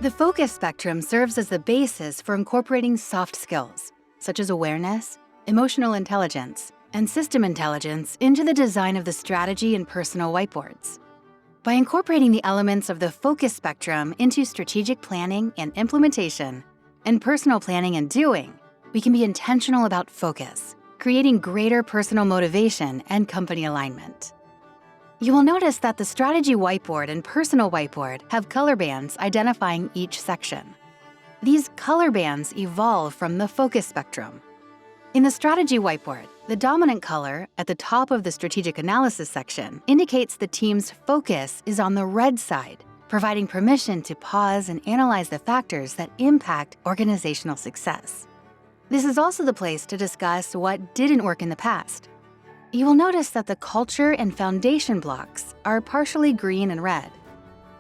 The focus spectrum serves as the basis for incorporating soft skills, such as awareness, emotional intelligence, and system intelligence into the design of the strategy and personal whiteboards. By incorporating the elements of the focus spectrum into strategic planning and implementation, and personal planning and doing, we can be intentional about focus, creating greater personal motivation and company alignment. You will notice that the strategy whiteboard and personal whiteboard have color bands identifying each section. These color bands evolve from the focus spectrum. In the strategy whiteboard, the dominant color at the top of the strategic analysis section indicates the team's focus is on the red side, providing permission to pause and analyze the factors that impact organizational success. This is also the place to discuss what didn't work in the past. You will notice that the culture and foundation blocks are partially green and red.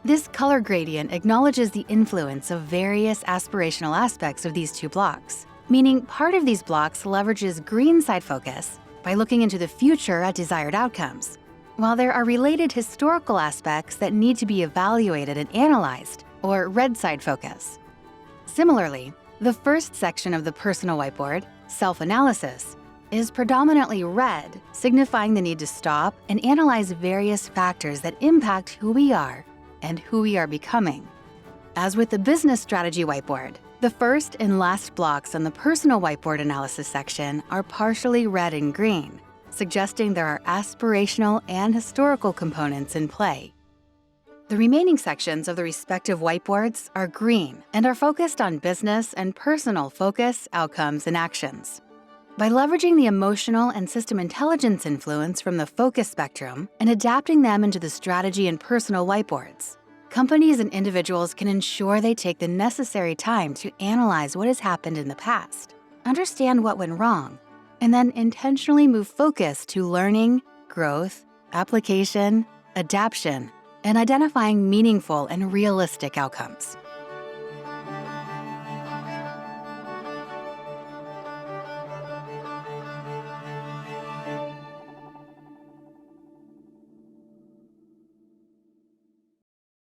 This color gradient acknowledges the influence of various aspirational aspects of these two blocks, meaning part of these blocks leverages green side focus by looking into the future at desired outcomes, while there are related historical aspects that need to be evaluated and analyzed, or red side focus. Similarly, the first section of the personal whiteboard, self-analysis, is predominantly red, signifying the need to stop and analyze various factors that impact who we are and who we are becoming. As with the business strategy whiteboard, the first and last blocks on the personal whiteboard analysis section are partially red and green, suggesting there are aspirational and historical components in play. The remaining sections of the respective whiteboards are green and are focused on business and personal focus, outcomes, and actions. By leveraging the emotional and system intelligence influence from the focus spectrum and adapting them into the strategy and personal whiteboards, companies and individuals can ensure they take the necessary time to analyze what has happened in the past, understand what went wrong, and then intentionally move focus to learning, growth, application, adaptation, and identifying meaningful and realistic outcomes.